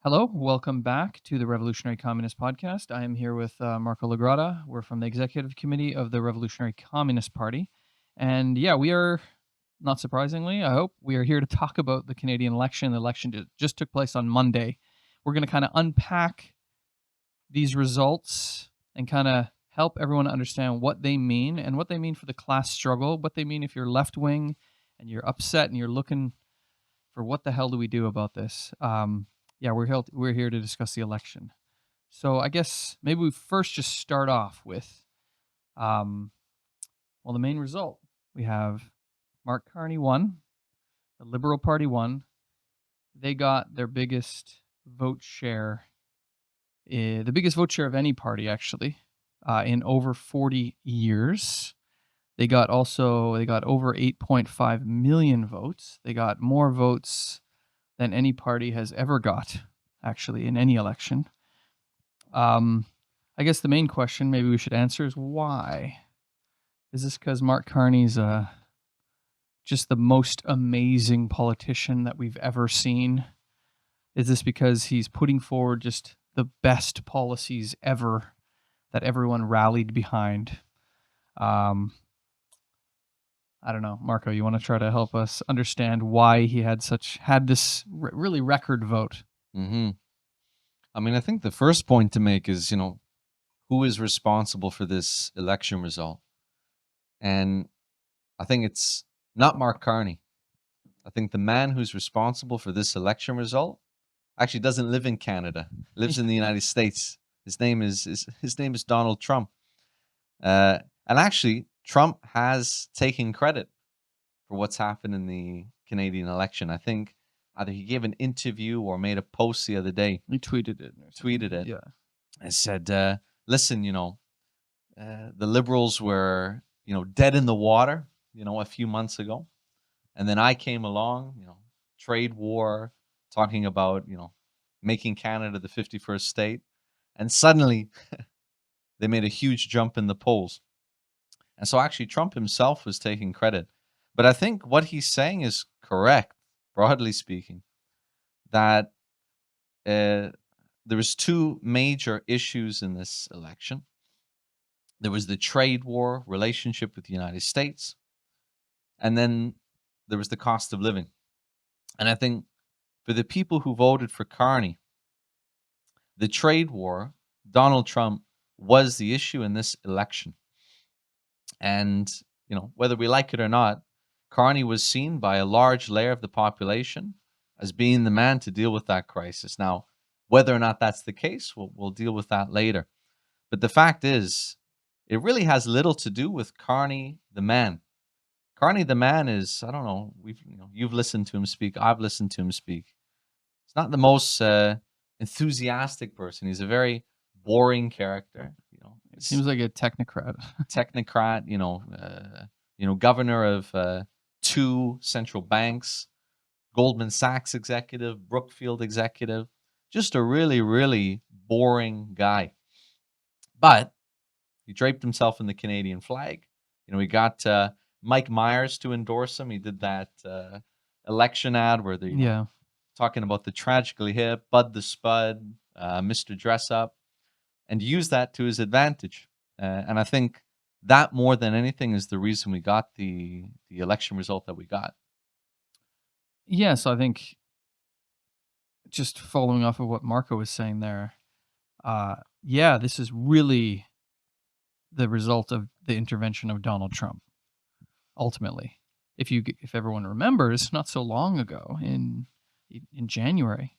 Hello, welcome back to the Revolutionary Communist Podcast. I am here with Marco Lagrada. We're from the Executive Committee of the Revolutionary Communist Party. And yeah, we are, not surprisingly, I hope, we are here to talk about the Canadian election. The election just took place on Monday. We're going to kind of unpack these results and kind of help everyone understand what they mean and what they mean for the class struggle, what they mean if you're left wing and you're upset and you're looking for what the hell do we do about this. Yeah, we're here to discuss the election. So I guess maybe we first just start off with, um, well, the main result. We have Mark Carney won, the Liberal Party won. They got their biggest vote share, the biggest vote share of any party actually, in over 40 years. They got over 8.5 million votes. They got more votes than any party has ever got, actually, in any election. Um, I guess the main question maybe we should answer is why? Is this because Mark Carney's just the most amazing politician that we've ever seen? Is this because he's putting forward just the best policies ever that everyone rallied behind? Um, I don't know, Marco. You want to try to help us understand why he had this really record vote? hmm I mean, I think the first point to make is, who is responsible for this election result? And I think it's not Mark Carney. I think the man who's responsible for this election result actually doesn't live in Canada, lives in the United States. His name is Donald Trump. And actually, Trump has taken credit for what's happened in the Canadian election. I think either he gave an interview or made a post the other day, He tweeted it. tweeted it, Yeah. and said, "Listen, the liberals were, dead in the water, a few months ago, and then I came along, trade war, talking about, making Canada the 51st state, and suddenly they made a huge jump in the polls." And so actually, Trump himself was taking credit, but I think what he's saying is correct, broadly speaking, that uh, there was two major issues in this election. There was the trade war relationship with the United States, and then there was the cost of living. And I think for the people who voted for Carney, the trade war, Donald Trump was the issue in this election. And, whether we like it or not, Carney was seen by a large layer of the population as being the man to deal with that crisis. Now, whether or not that's the case, we'll deal with that later. But the fact is, it really has little to do with Carney the man. Carney the man is, I don't know, you've listened to him speak, I've listened to him speak. He's not the most enthusiastic person. He's a very boring character. It seems like a technocrat. Technocrat. Governor of two central banks, Goldman Sachs executive, Brookfield executive. Just a really, really boring guy. But he draped himself in the Canadian flag. He got Mike Myers to endorse him. He did that election ad where they're Yeah. talking about the tragically hip, Bud the Spud, Mr. Dress Up, and used that to his advantage. And I think that more than anything is the reason we got the election result that we got. Yeah, so I think just following off of what Marco was saying there, yeah, this is really the result of the intervention of Donald Trump. Ultimately, if everyone remembers, not so long ago in January,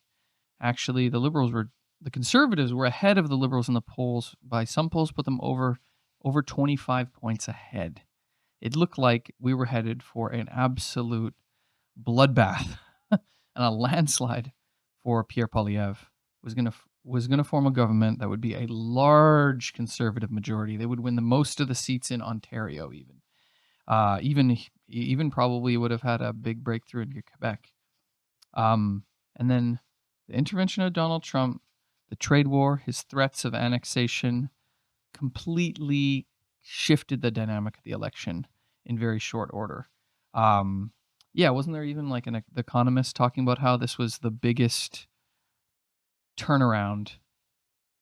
actually the conservatives were ahead of the liberals in the polls. By some polls put them over 25 points ahead. It looked like we were headed for an absolute bloodbath and a landslide for Pierre Polyv. Was going to form a government that would be a large conservative majority. They would win the most of the seats in Ontario, even probably would have had a big breakthrough in Quebec. And then the intervention of Donald Trump, the trade war, his threats of annexation, completely shifted the dynamic of the election in very short order. Yeah, wasn't there even like the Economist talking about how this was the biggest turnaround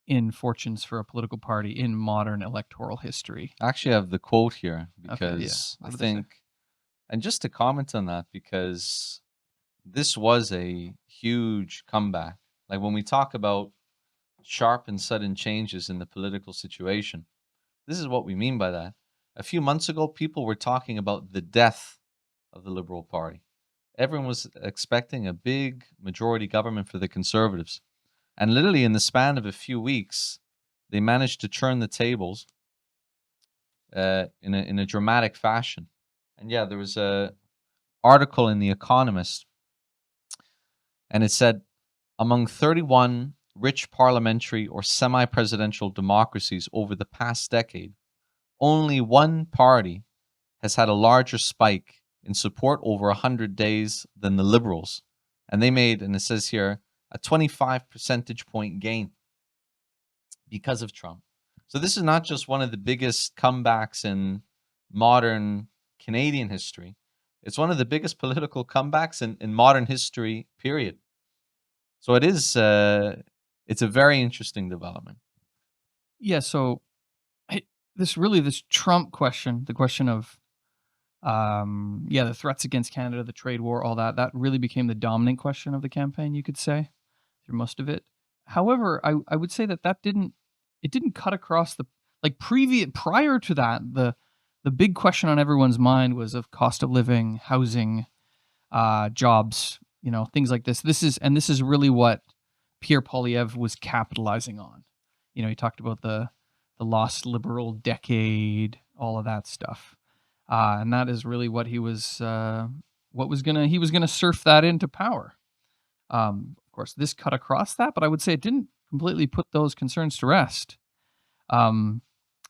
in fortunes for a political party in modern electoral history. I actually have the quote here Okay, yeah. because I What did they say? think, and just to comment on that, because this was a huge comeback. Like when we talk about sharp and sudden changes in the political situation, this is what we mean by that. A few months ago, people were talking about the death of the Liberal Party. Everyone was expecting a big majority government for the Conservatives. And literally in the span of a few weeks, they managed to turn the tables in a dramatic fashion. And yeah, there was a article in The Economist, and it said among 31 rich parliamentary or semi-presidential democracies over the past decade, only one party has had a larger spike in support over 100 days than the Liberals. And they made, and it says here, a 25 percentage point gain because of Trump. So this is not just one of the biggest comebacks in modern Canadian history. It's one of the biggest political comebacks in modern history, period. So it is, it's a very interesting development. Yeah, so this Trump question, the question of the threats against Canada, the trade war, all that really became the dominant question of the campaign, you could say, through most of it. However, I would say that didn't cut across the prior to that, the big question on everyone's mind was of cost of living, housing, jobs, things like this. This is really what Pierre Polyv was capitalizing on. He talked about the lost liberal decade, all of that stuff, and that is really what he was gonna surf that into power. Of course, this cut across that, but I would say it didn't completely put those concerns to rest,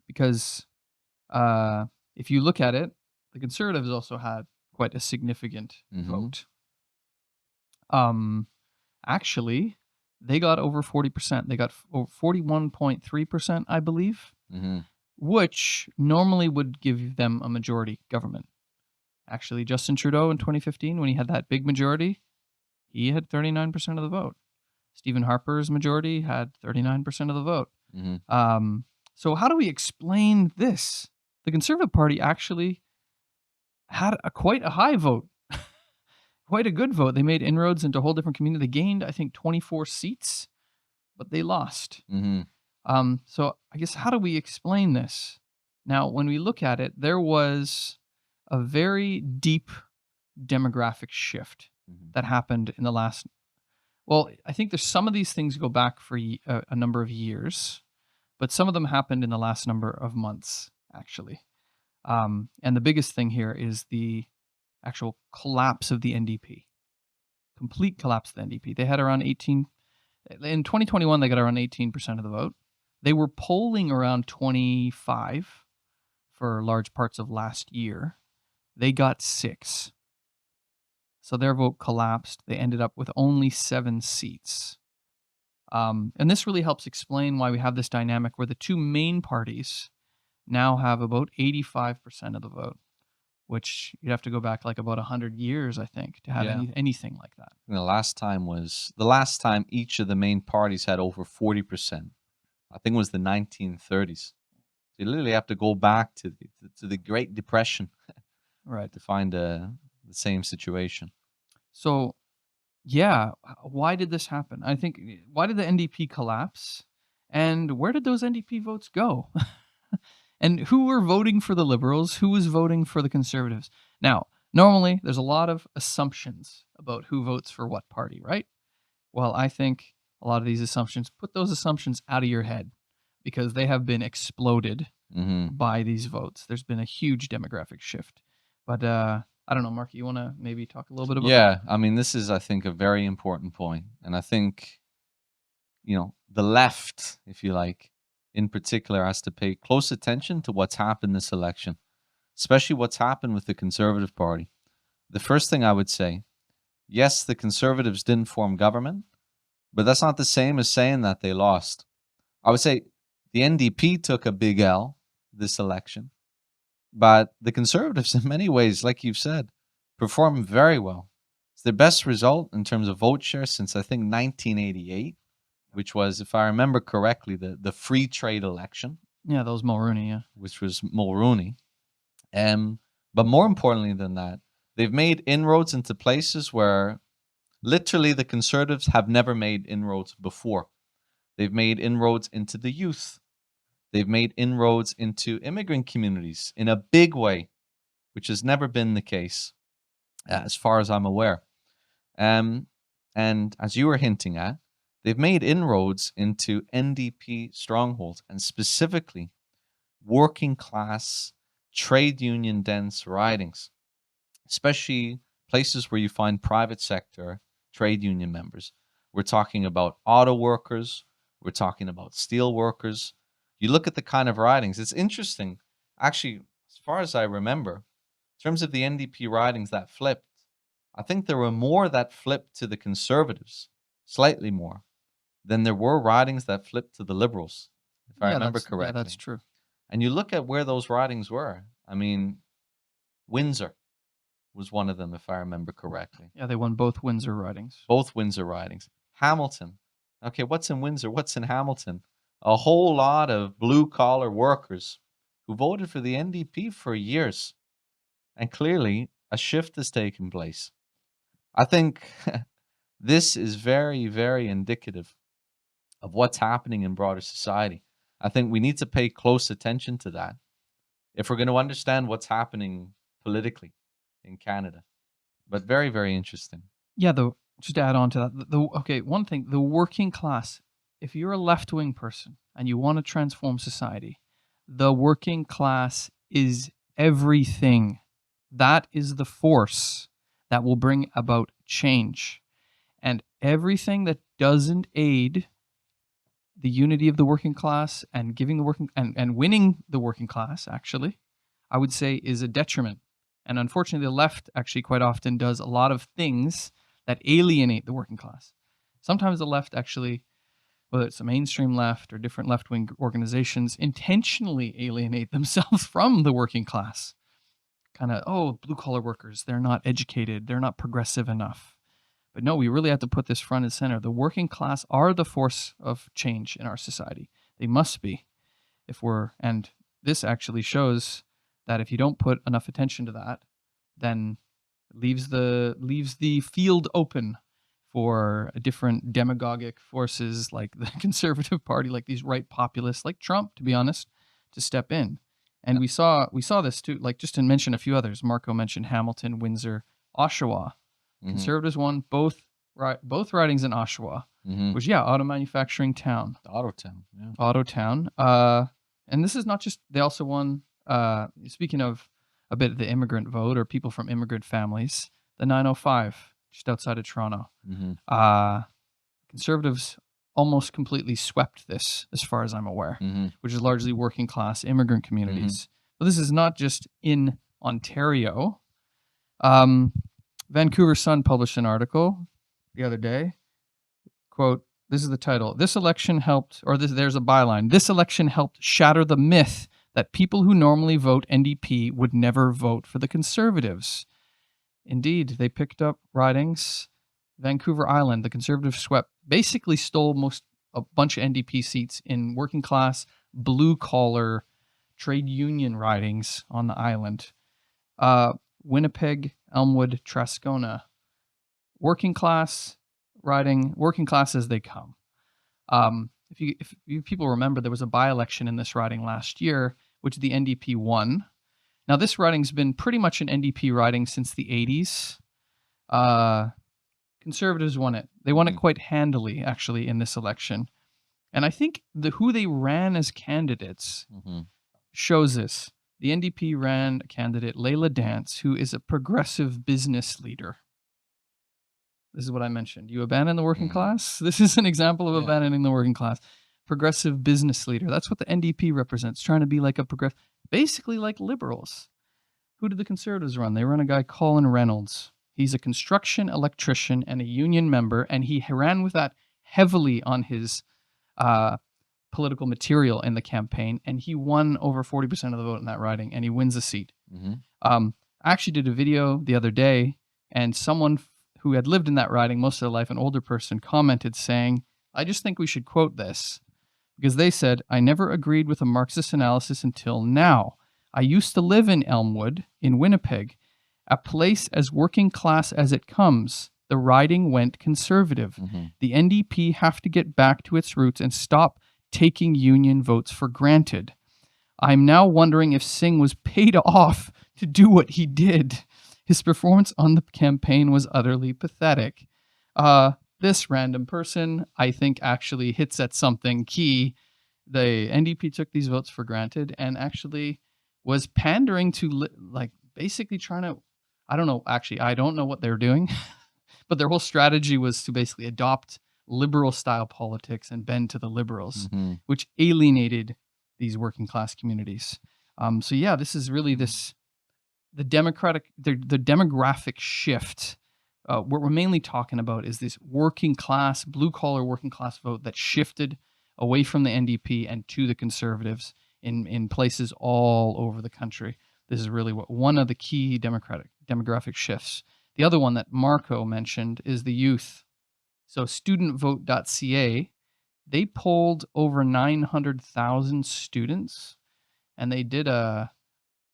because if you look at it, the Conservatives also had quite a significant vote. Actually, they got over 40%. They got 41.3%, I believe, which normally would give them a majority government. Actually, Justin Trudeau in 2015, when he had that big majority, he had 39% of the vote. Stephen Harper's majority had 39% of the vote. So how do we explain this? The Conservative Party actually had quite a high vote. Quite a good vote. They made inroads into a whole different community. They gained, I think, 24 seats, but they lost. So I guess how do we explain this? Now, when we look at it, there was a very deep demographic shift that happened in the last. Well, I think there's some of these things go back for a number of years, but some of them happened in the last number of months, actually. And the biggest thing here is the actual collapse of the NDP. Complete collapse of the NDP. They had around 18 in 2021. They got around 18% of the vote. They were polling around 25 for large parts of last year. They got 6. So their vote collapsed. They ended up with only 7 seats. And this really helps explain why we have this dynamic where the two main parties now have about 85% of the vote, which you'd have to go back like about 100 years, I think, to have anything like that. And the last time each of the main parties had over 40%. I think it was the 1930s. So you literally have to go back to the Great Depression, right, to find the same situation. So, yeah, why did this happen? I think why did the NDP collapse, and where did those NDP votes go? And who were voting for the Liberals? Who was voting for the Conservatives? Now, normally there's a lot of assumptions about who votes for what party, right? Well, I think a lot of these assumptions, put those assumptions out of your head because they have been exploded by these votes. There's been a huge demographic shift. But I don't know, Mark, you want to maybe talk a little bit about that? I mean, this is, I think, a very important point. And I think, the left, if you like, in particular, has to pay close attention to what's happened this election, especially what's happened with the Conservative Party. The first thing I would say, yes, the Conservatives didn't form government, but that's not the same as saying that they lost. I would say the NDP took a big L this election, but the Conservatives, in many ways, like you've said, performed very well. It's their best result in terms of vote share since, I think, 1988. which was, if I remember correctly, the free trade election, Yeah, those Mulrooney, yeah. which was Mulrooney. But more importantly than that, they've made inroads into places where literally the Conservatives have never made inroads before. They've made inroads into the youth. They've made inroads into immigrant communities in a big way, which has never been the case, as far as I'm aware. And as you were hinting at, they've made inroads into NDP strongholds, and specifically working class, trade union dense ridings, especially places where you find private sector trade union members. We're talking about auto workers, we're talking about steel workers. You look at the kind of ridings, it's interesting. Actually, as far as I remember, in terms of the NDP ridings that flipped, I think there were more that flipped to the Conservatives, slightly more, than there were ridings that flipped to the Liberals, if I remember Yeah, that's correctly. true. And you look at where those ridings were. I mean, Windsor was one of them, if I remember correctly. Yeah, they won both Windsor ridings. Both Windsor ridings. Hamilton. Okay, what's in Windsor? What's in Hamilton? A whole lot of blue collar workers who voted for the NDP for years. And clearly, a shift has taken place. I think this is very, very indicative of what's happening in broader society. I think we need to pay close attention to that if we're going to understand what's happening politically in Canada. But very, very interesting. Yeah, just to add on to that, okay, one thing, the working class, if you're a left-wing person and you want to transform society, the working class is everything. That is the force that will bring about change. And everything that doesn't aid the unity of the working class and giving the working and winning the working class, actually, I would say is a detriment. And unfortunately, the left actually quite often does a lot of things that alienate the working class. Sometimes the left actually, whether it's the mainstream left or different left-wing organizations, intentionally alienate themselves from the working class. Kind of, oh, blue-collar workers, they're not educated, they're not progressive enough. But no, we really have to put this front and center. The working class are the force of change in our society. They must be. And this actually shows that if you don't put enough attention to that, then it leaves the field open for different demagogic forces like the Conservative Party, like these right populists, like Trump, to be honest, to step in. And we saw this too, like just to mention a few others. Marco mentioned Hamilton, Windsor, Oshawa. Conservatives won both ridings in Oshawa, which auto manufacturing town. Auto town, yeah. Auto town. And this is not just, they also won, speaking of a bit of the immigrant vote or people from immigrant families, the 905, just outside of Toronto. Conservatives almost completely swept this, as far as I'm aware, which is largely working class immigrant communities. But this is not just in Ontario. Vancouver Sun published an article the other day. Quote, this is the title. There's a byline. This election helped shatter the myth that people who normally vote NDP would never vote for the Conservatives. Indeed, they picked up ridings. Vancouver Island, the Conservative swept, basically stole a bunch of NDP seats in working class, blue collar, trade union ridings on the island. Winnipeg, Elmwood, Trascona, working class riding, working class as they come. If you people remember, there was a by-election in this riding last year, which the NDP won. Now, this riding's been pretty much an NDP riding since the 80s. Conservatives won it. They won it quite handily, actually, in this election. And I think who they ran as candidates shows this. The NDP ran a candidate, Leila Dance, who is a progressive business leader. This is what I mentioned. You abandon the working class? This is an example of abandoning the working class. Progressive business leader. That's what the NDP represents, trying to be like a progressive, basically like liberals. Who did the Conservatives run? They run a guy, Colin Reynolds. He's a construction electrician and a union member, and he ran with that heavily on his political material in the campaign, and he won over 40% of the vote in that riding, and he wins a seat. I actually did a video the other day, and someone who had lived in that riding most of their life, an older person, commented saying, I just think we should quote this because they said, "I never agreed with a Marxist analysis until now. I used to live in Elmwood, in Winnipeg, a place as working class as it comes. The riding went conservative. Mm-hmm. The NDP have to get back to its roots and stop taking union votes for granted. I'm now wondering if Singh was paid off to do what he did. His performance on the campaign was utterly pathetic." This random person, I think, actually hits at something key. The NDP took these votes for granted and actually was pandering to, like, basically trying to, I don't know, actually, I don't know what they're doing, but their whole strategy was to basically adopt liberal style politics and bend to the liberals, Mm-hmm. which alienated these working class communities. So yeah, this is really the demographic shift. What we're mainly talking about is this working class, blue collar working class vote that shifted away from the NDP and to the Conservatives in places all over the country. This is really what one of the key demographic shifts. The other one that Marco mentioned is the youth. So studentvote.ca, they polled over 900,000 students, and they did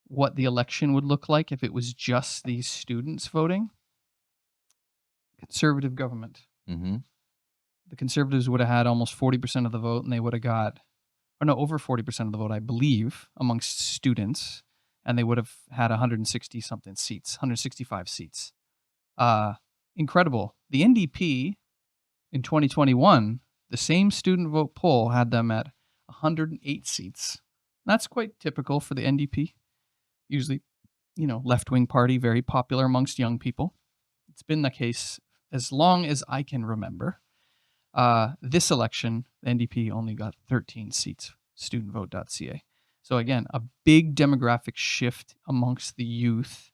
what the election would look like if it was just these students voting. Conservative government. Mm-hmm. The Conservatives would have had almost 40% of the vote, and they would have got, or no, over 40% of the vote, I believe, amongst students, and they would have had 160 something seats, 165 seats. Incredible. The NDP in 2021, the same student vote poll had them at 108 seats. That's quite typical for the NDP. Usually, left-wing party, very popular amongst young people. It's been the case as long as I can remember. This election, the NDP only got 13 seats, studentvote.ca. So again, a big demographic shift amongst the youth,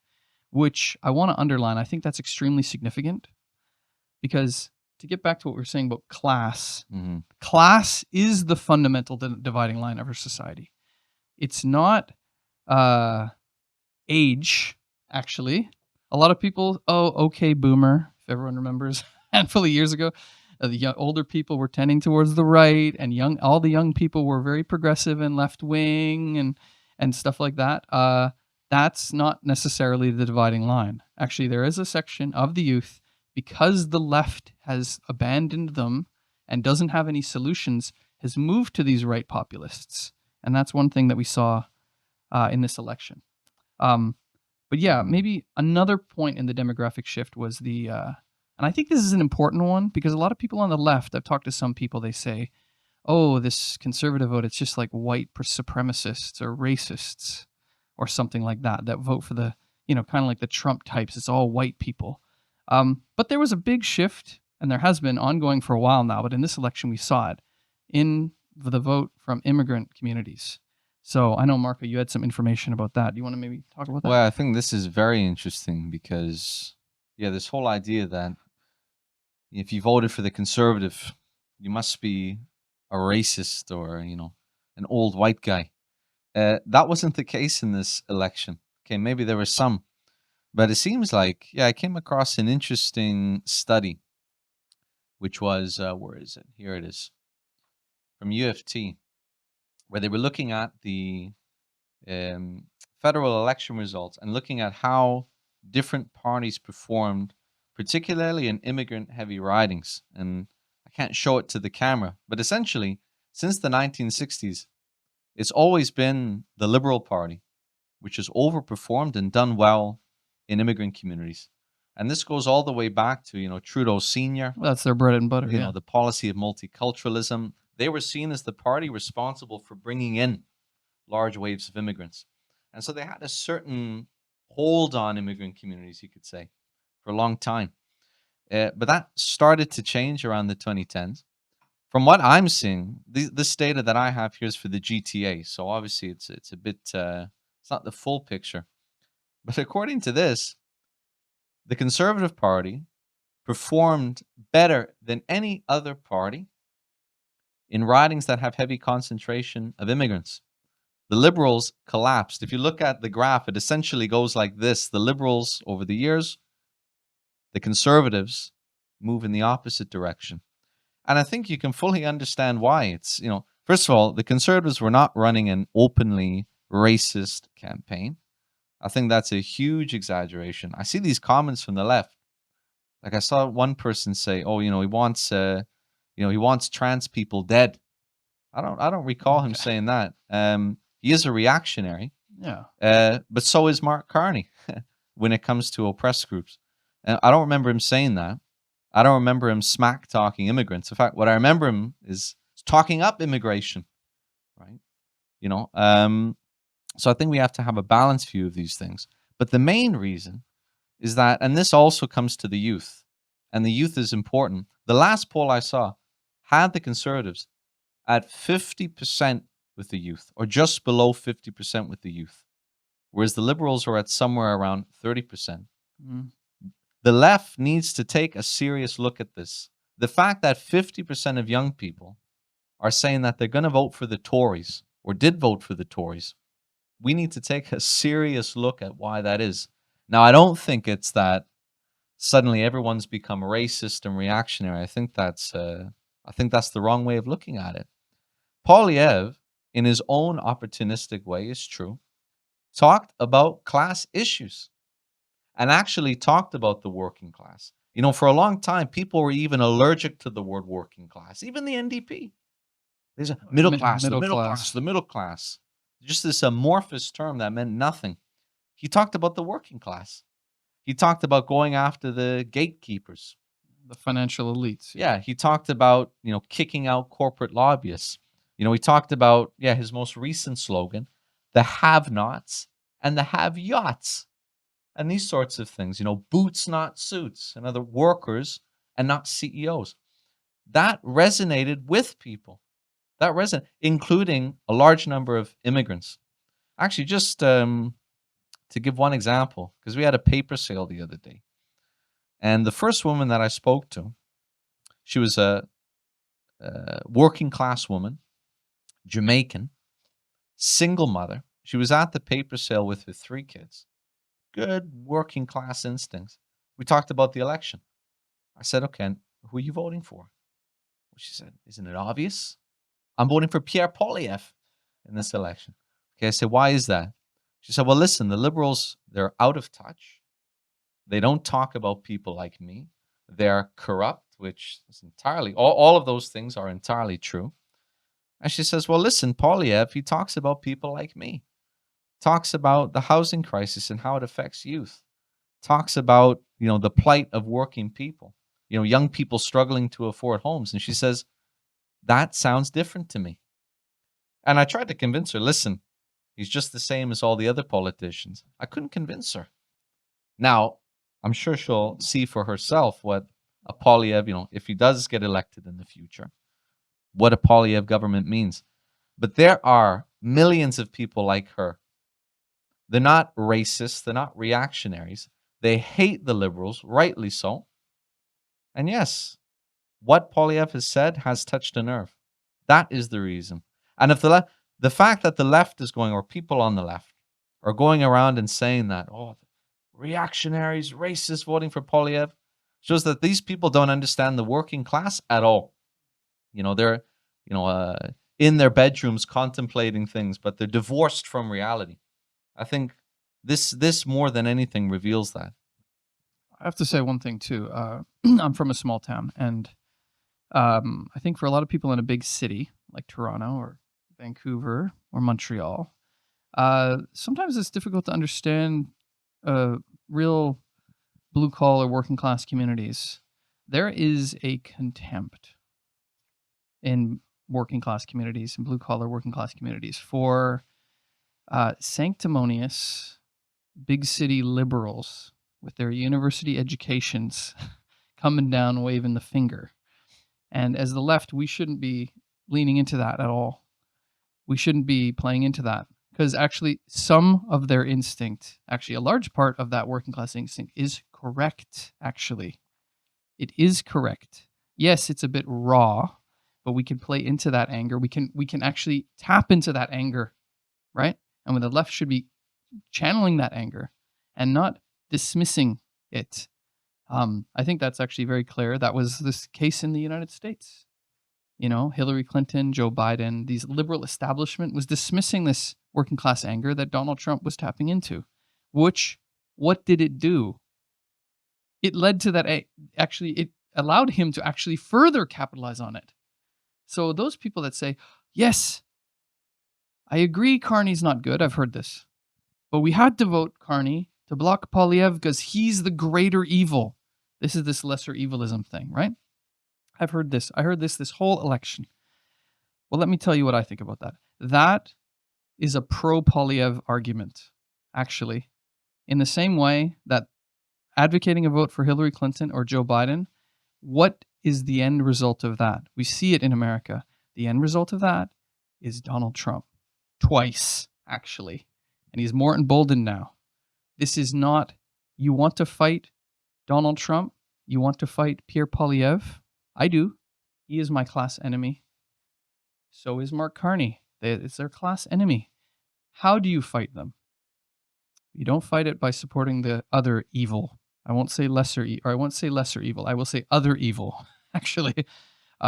which I want to underline. I think that's extremely significant because, to get back to what we were saying about class, Mm-hmm. class is the fundamental dividing line of our society. It's not age, actually. A lot of people, okay, boomer, if everyone remembers, a handful of years ago, the older people were tending towards the right, and all the young people were very progressive and left wing and stuff like that. That's not necessarily the dividing line. Actually, there is a section of the youth, because the left has abandoned them and doesn't have any solutions, has moved to these right populists, and that's one thing that we saw in this election. But yeah, maybe another point in the demographic shift was and I think this is an important one because a lot of people on the left, I've talked to some people, they say, oh, this conservative vote, it's just like white supremacists or racists or something like that vote for the, kind of like the Trump types. It's all white people. But there was a big shift, and there has been ongoing for a while now, but in this election we saw it in the vote from immigrant communities. So I know, Marco, you had some information about that. Do you want to maybe talk about that? Well, I think this is very interesting because, this whole idea that if you voted for the Conservative, you must be a racist or, an old white guy. That wasn't the case in this election. Okay, maybe there were some. But it seems like, I came across an interesting study, which was, where is it? Here it is, from UFT, where they were looking at the federal election results and looking at how different parties performed, particularly in immigrant-heavy ridings. And I can't show it to the camera, but essentially, since the 1960s, it's always been the Liberal Party, which has overperformed and done well in immigrant communities. And this goes all the way back to, Trudeau Sr., Well, that's their bread and butter. the policy of multiculturalism. They were seen as the party responsible for bringing in large waves of immigrants. And so they had a certain hold on immigrant communities, you could say, for a long time. But that started to change around the 2010s. From what I'm seeing, this data that I have here is for the GTA. So obviously it's a bit, it's not the full picture. But according to this, the Conservative Party performed better than any other party in ridings that have heavy concentration of immigrants. The Liberals collapsed. If you look at the graph, it essentially goes like this. The Liberals, over the years, the Conservatives move in the opposite direction. And I think you can fully understand why. First of all, the conservatives were not running an openly racist campaign. I think that's a huge exaggeration. I see these comments from the left. Like I saw one person say, "Oh, he wants trans people dead." I don't recall him Okay. saying that. He is a reactionary, Yeah. but so is Mark Carney when it comes to oppressed groups. And I don't remember him saying that. I don't remember him smack talking immigrants. In fact, what I remember him is talking up immigration, right? You know, so I think we have to have a balanced view of these things. But the main reason is that, and this also comes to the youth, and the youth is important. The last poll I saw had the conservatives at 50% with the youth, or just below 50% with the youth, whereas the liberals are at somewhere around 30%. Mm. The left needs to take a serious look at this. The fact that 50% of young people are saying that they're going to vote for the Tories or did vote for the Tories, we need to take a serious look at why that is. Now, I don't think it's that suddenly everyone's become racist and reactionary. I think that's the wrong way of looking at it. Polyv, in his own opportunistic way, is true, talked about class issues and actually talked about the working class. For a long time, people were even allergic to the word working class, even the NDP. There's a middle class, the Middle middle class, class. the middle class. Just this amorphous term that meant nothing. He talked about the working class. He talked about going after the gatekeepers. The financial elites. Yeah, he talked about, kicking out corporate lobbyists. He talked about, his most recent slogan, the have-nots and the have-yachts, and these sorts of things. Boots, not suits, and other workers and not CEOs. That resonated with people. Including a large number of immigrants. Actually, just to give one example, because we had a paper sale the other day, and the first woman that I spoke to, she was a working class woman, Jamaican, single mother. She was at the paper sale with her 3 kids. Good working class instincts. We talked about the election. I said, "Okay, and who are you voting for?" Well, she said, "Isn't it obvious? I'm voting for Pierre Poilievre in this election." Okay, I said, "Why is that?" She said, "Well, listen, the liberals, they're out of touch. They don't talk about people like me. They're corrupt," which is entirely, all of those things are entirely true. And she says, "Well, listen, Polyev, he talks about people like me, talks about the housing crisis and how it affects youth, talks about, the plight of working people, young people struggling to afford homes." And she says, "That sounds different to me." And I tried to convince her, "Listen, he's just the same as all the other politicians." I couldn't convince her. Now, I'm sure she'll see for herself what a Polyev, if he does get elected in the future, what a Polyev government means. But there are millions of people like her. They're not racist. They're not reactionaries. They hate the liberals, rightly so. And yes, what Polyev has said has touched a nerve. That is the reason. And if the fact that the left is going, or people on the left are going around and saying that, "Oh, reactionaries, racists voting for Polyev," shows that these people don't understand the working class at all. They're, in their bedrooms contemplating things, but they're divorced from reality. I think this more than anything reveals that. I have to say one thing too. I'm from a small town, and I think for a lot of people in a big city like Toronto or Vancouver or Montreal, sometimes it's difficult to understand real blue collar working class communities. There is a contempt in working class communities and blue collar working class communities for sanctimonious big city liberals with their university educations coming down waving the finger. And as the left, we shouldn't be leaning into that at all. We shouldn't be playing into that, because actually some of their instinct, actually a large part of that working class instinct is correct. Actually, it is correct. Yes, it's a bit raw, but we can play into that anger. We can actually tap into that anger, right? And when the left should be channeling that anger and not dismissing it. I think that's actually very clear. That was this case in the United States. Hillary Clinton, Joe Biden, these liberal establishment was dismissing this working class anger that Donald Trump was tapping into, which, what did it do? It led to that. Actually, it allowed him to actually further capitalize on it. So those people that say, yes, I agree Carney's not good, I've heard this, but we had to vote Carney to block Polyv because he's the greater evil. This is this lesser evilism thing, right? I've heard this. I heard this whole election. Well, let me tell you what I think about that. That is a pro-Polyv argument, actually. In the same way that advocating a vote for Hillary Clinton or Joe Biden, what is the end result of that? We see it in America. The end result of that is Donald Trump. Twice, actually. And he's more emboldened now. This is not, you want to fight Donald Trump? You want to fight Pierre Poilievre? I do. He is my class enemy. So is Mark Carney. It's their class enemy. How do you fight them? You don't fight it by supporting the other evil. I won't say lesser, or I won't say lesser evil. I will say other evil. Actually,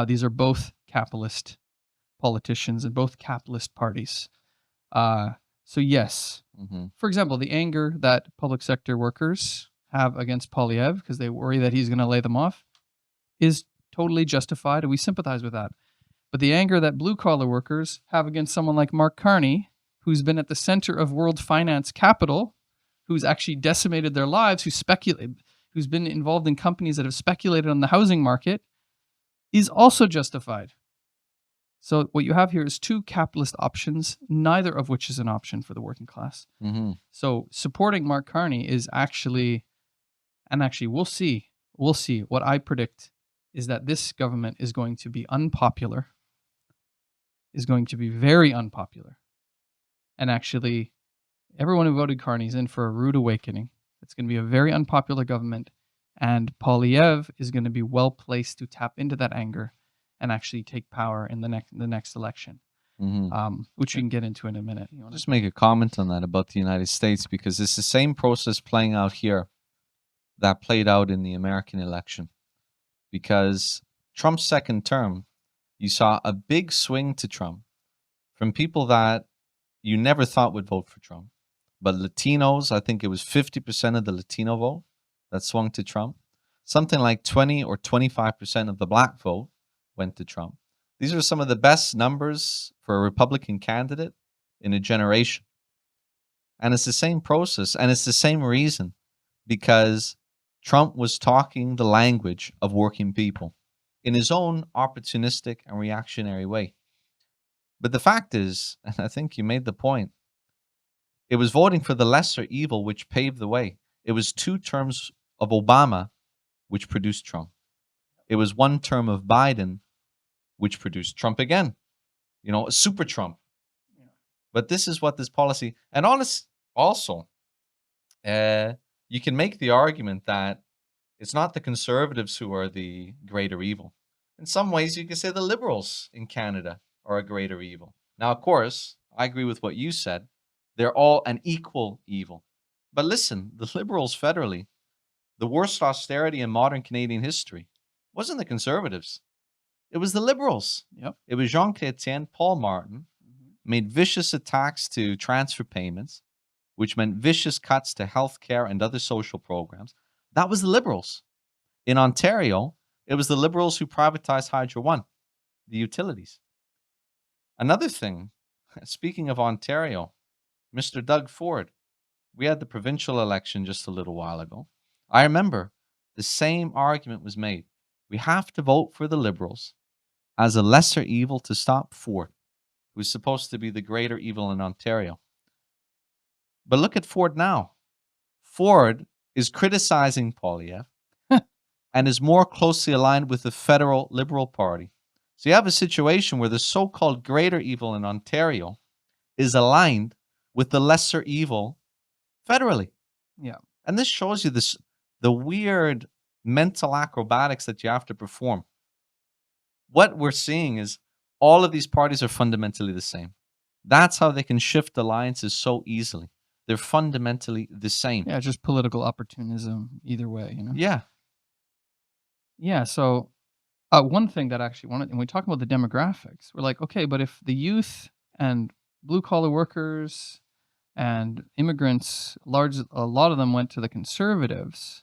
these are both capitalist politicians and both capitalist parties. So yes, for example, the anger that public sector workers have against Polyv because they worry that he's going to lay them off is totally justified, and we sympathize with that. But the anger that blue-collar workers have against someone like Mark Carney, who's been at the center of world finance capital, who's actually decimated their lives, who's been involved in companies that have speculated on the housing market, is also justified. So what you have here is two capitalist options, neither of which is an option for the working class. So supporting Mark Carney is actually, and actually we'll see, what I predict is that this government is going to be unpopular, is going to be very unpopular. And actually, everyone who voted Carney is in for a rude awakening. It's going to be a very unpopular government, and Polyv is going to be well placed to tap into that anger and actually take power in the next election, which we can get into in a minute. You Just make a comment on that about the United States, because it's the same process playing out here that played out in the American election. Because Trump's second term, you saw a big swing to Trump from people that you never thought would vote for Trump. But Latinos, I think it was 50% of the Latino vote that swung to Trump. Something like 20 or 25% of the black vote went to Trump. These are some of the best numbers for a Republican candidate in a generation. And it's the same process, and it's the same reason, because Trump was talking the language of working people in his own opportunistic and reactionary way. But the fact is, and I think you made the point, it was voting for the lesser evil which paved the way. It was 2 terms of Obama which produced Trump. It was 1 term of Biden which produced Trump again. A super Trump. But this is what this policy, and also, you can make the argument that it's not the conservatives who are the greater evil. In some ways, you could say the liberals in Canada are a greater evil. Now, of course, I agree with what you said. They're all an equal evil. But listen, the liberals federally, the worst austerity in modern Canadian history, wasn't the conservatives. It was the liberals. Yep. It was Jean Chrétien, Paul Martin, made vicious attacks to transfer payments, which meant vicious cuts to healthcare and other social programs. That was the liberals. In Ontario, it was the liberals who privatized Hydro One, the utilities. Another thing, speaking of Ontario, Mr. Doug Ford, we had the provincial election just a little while ago. I remember the same argument was made. We have to vote for the liberals as a lesser evil to stop Ford, who's supposed to be the greater evil in Ontario. But look at Ford now. Ford is criticizing Poilievre and is more closely aligned with the federal Liberal Party. So you have a situation where the so-called greater evil in Ontario is aligned with the lesser evil federally. Yeah. And this shows you the weird mental acrobatics that you have to perform. What we're seeing is all of these parties are fundamentally the same. That's how they can shift alliances so easily. They're fundamentally the same. Yeah, just political opportunism either way, Yeah. Yeah, so One thing that actually wanted, and we talk about the demographics, we're like, okay, but if the youth and blue collar workers and immigrants, a lot of them went to the conservatives,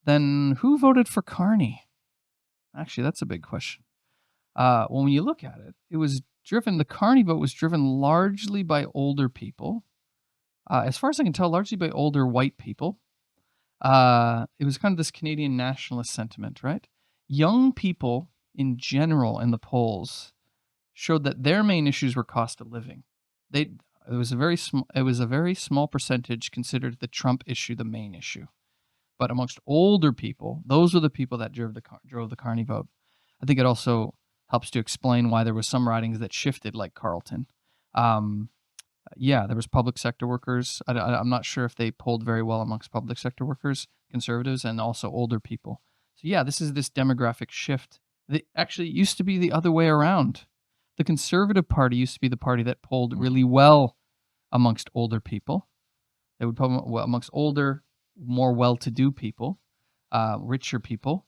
then who voted for Carney? Actually, that's a big question. Well, when you look at it, the Carney vote was driven largely by older people. As far as I can tell, largely by older white people. It was kind of this Canadian nationalist sentiment, right? Young people in general in the polls showed that their main issues were cost of living. They it was a very small percentage considered the Trump issue the main issue. But amongst older people, those were the people that drove the Carney vote. I think it also helps to explain why there were some ridings that shifted, like Carleton. Um, yeah, there was public sector workers. I'm not sure if they polled very well amongst public sector workers, conservatives, and also older people. So yeah, this is this demographic shift. Actually, it used to be the other way around. The Conservative Party used to be the party that polled really well amongst older people. They would poll amongst older, more well-to-do people, richer people,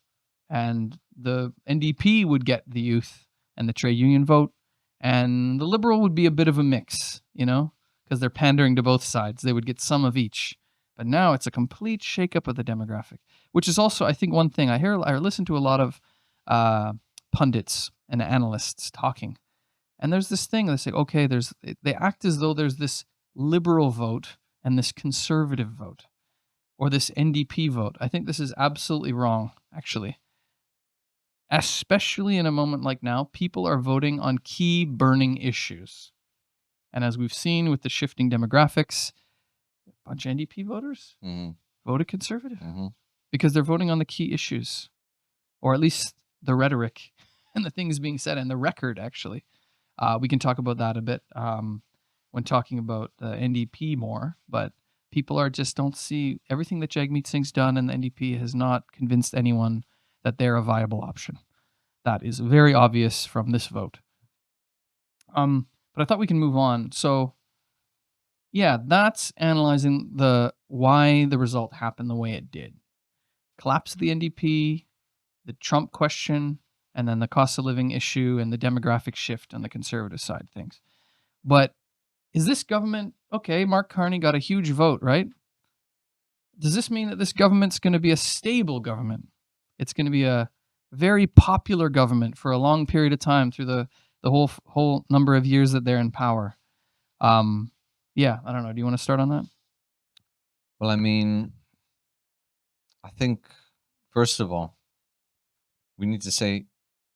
and the NDP would get the youth and the trade union vote, and the Liberal would be a bit of a mix, because they're pandering to both sides. They would get some of each. But now it's a complete shakeup of the demographic, which is also, I think, one thing I listen to a lot of pundits and analysts talking, and there's this thing they say, okay, they act as though there's this liberal vote and this conservative vote, or this NDP vote. I think this is absolutely wrong, actually. Especially in a moment like now, people are voting on key burning issues. And as we've seen with the shifting demographics, a bunch of NDP voters voted conservative because they're voting on the key issues, or at least the rhetoric and the things being said and the record, actually. We can talk about that a bit when talking about the NDP more, but people don't see everything that Jagmeet Singh's done, and the NDP has not convinced anyone that they're a viable option. That is very obvious from this vote. But I thought we can move on. So, yeah, that's analyzing why the result happened the way it did. Collapse of the NDP, the Trump question, and then the cost of living issue and the demographic shift on the conservative side of things. But is this government, okay, Mark Carney got a huge vote, right? Does this mean that this government's going to be a stable government? It's going to be a very popular government for a long period of time through the whole number of years that they're in power. Yeah, I don't know. Do you want to start on that? Well, I mean, I think, first of all, we need to say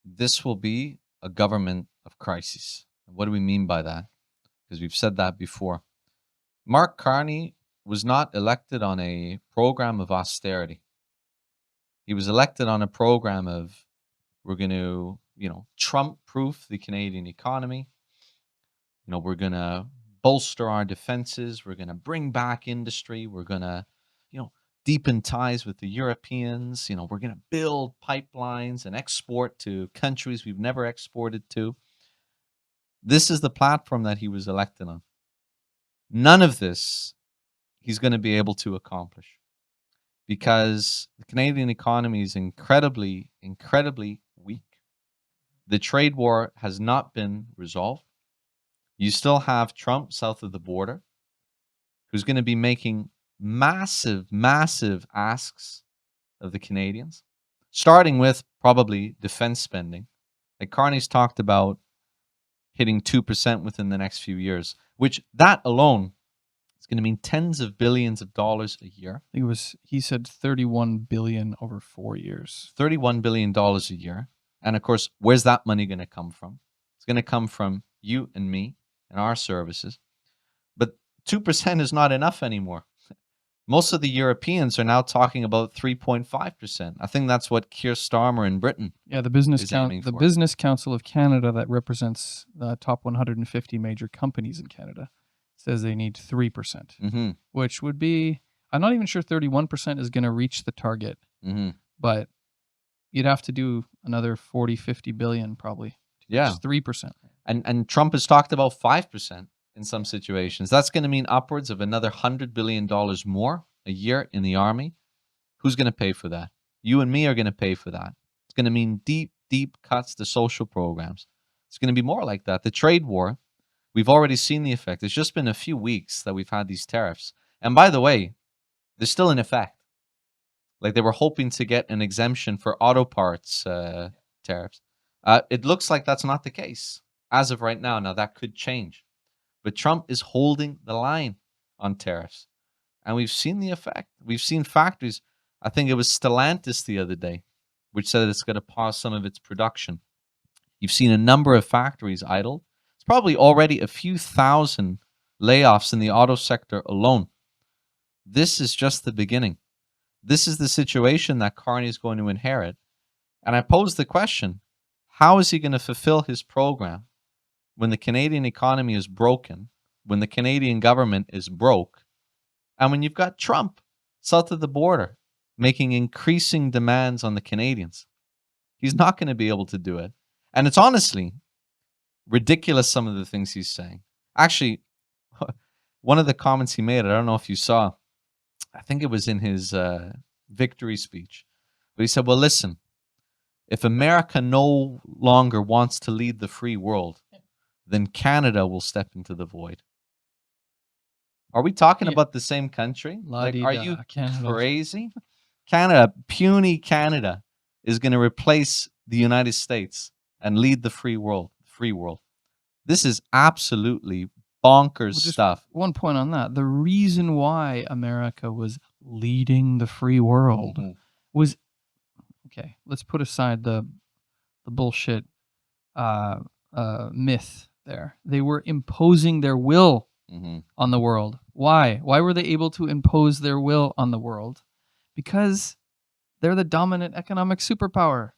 this will be a government of crisis. What do we mean by that? Because we've said that before. Mark Carney was not elected on a program of austerity. He was elected on a program of, we're going to, Trump-proof the Canadian economy. We're going to bolster our defenses. We're going to bring back industry. We're going to, deepen ties with the Europeans. We're going to build pipelines and export to countries we've never exported to. This is the platform that he was elected on. None of this he's going to be able to accomplish because the Canadian economy is incredibly, incredibly weak. The trade war has not been resolved. You still have Trump south of the border, who's going to be making massive, massive asks of the Canadians, starting with probably defense spending. Like Carney's talked about hitting 2% within the next few years, which that alone is going to mean tens of billions of dollars a year. I think he said $31 billion over 4 years. $31 billion a year. And of course, where's that money going to come from? It's going to come from you and me and our services. But 2% is not enough anymore. Most of the Europeans are now talking about 3.5%. I think that's what Keir Starmer in Britain. Yeah, the Business Council of Canada that represents the top 150 major companies in Canada says they need 3%, which would be, I'm not even sure 31% is going to reach the target, but you'd have to do another 40, 50 billion probably. Yeah. 3%. And Trump has talked about 5%. In some situations, that's going to mean upwards of another $100 billion more a year in the army. Who's going to pay for that? You and me are going to pay for that. It's going to mean deep, deep cuts to social programs. It's going to be more like that. The trade war, we've already seen the effect. It's just been a few weeks that we've had these tariffs. And by the way, they're still in effect. Like they were hoping to get an exemption for auto parts tariffs. It looks like that's not the case as of right now. Now, that could change. But Trump is holding the line on tariffs. And we've seen the effect. We've seen factories. I think it was Stellantis the other day, which said it's going to pause some of its production. You've seen a number of factories idle. It's probably already a few thousand layoffs in the auto sector alone. This is just the beginning. This is the situation that Carney is going to inherit. And I pose the question, how is he going to fulfill his program when the Canadian economy is broken, when the Canadian government is broke, and when you've got Trump south of the border making increasing demands on the Canadians? He's not going to be able to do it. And it's honestly ridiculous, some of the things he's saying. Actually, one of the comments he made, I don't know if you saw, I think it was in his victory speech, but he said, well, listen, if America no longer wants to lead the free world, then Canada will step into the void. Are we talking about the same country? Like, are you Canada. crazy? Canada, puny Canada, is going to replace the United States and lead the free world. This is absolutely bonkers stuff. One point on that. The reason why America was leading the free world was, okay, let's put aside the bullshit myth there. They were imposing their will on the world. Why? Why were they able to impose their will on the world? Because they're the dominant economic superpower.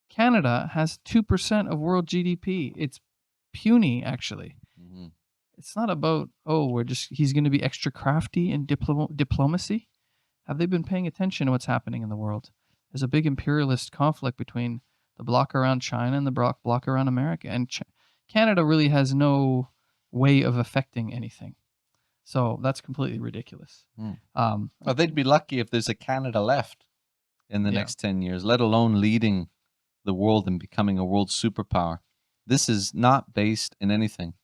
Canada has 2% of world GDP. It's puny, actually. It's not about, he's going to be extra crafty in diplomacy. Have they been paying attention to what's happening in the world? There's a big imperialist conflict between the bloc around China and the bloc around America. And Canada really has no way of affecting anything. So that's completely ridiculous. Well, they'd be lucky if there's a Canada left in the next 10 years, let alone leading the world and becoming a world superpower. This is not based in anything.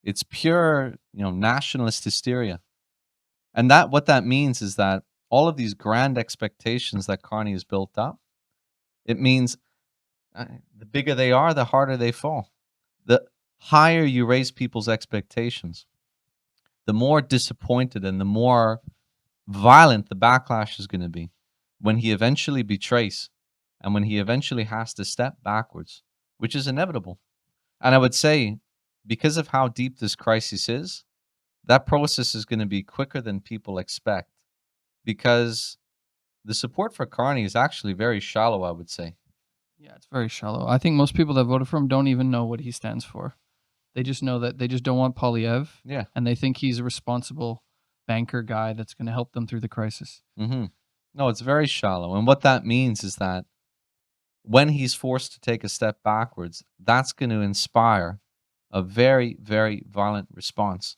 It's pure, nationalist hysteria. And what that means is that all of these grand expectations that Carney has built up, it means the bigger they are, the harder they fall. The higher you raise people's expectations, the more disappointed and the more violent the backlash is going to be when he eventually betrays and when he eventually has to step backwards, which is inevitable. And I would say, because of how deep this crisis is, that process is going to be quicker than people expect, because the support for Carney is actually very shallow, I would say. Yeah, it's very shallow. I think most people that voted for him don't even know what he stands for. They just know that they just don't want Polyv. Yeah. And they think he's a responsible banker guy that's going to help them through the crisis. No, it's very shallow. And what that means is that when he's forced to take a step backwards, that's going to inspire a very, very violent response.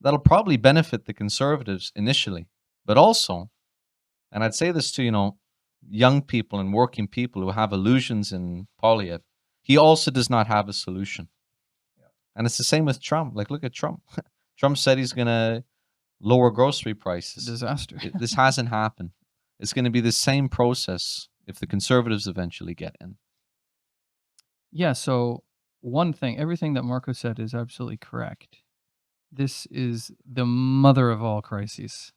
That'll probably benefit the Conservatives initially, but also, and I'd say this to, young people and working people who have illusions in Polyv, he also does not have a solution. And it's the same with Trump. Like, look at Trump. Trump said he's going to lower grocery prices. Disaster. This hasn't happened. It's going to be the same process if the Conservatives eventually get in. Yeah, so one thing, everything that Marco said is absolutely correct. This is the mother of all crises.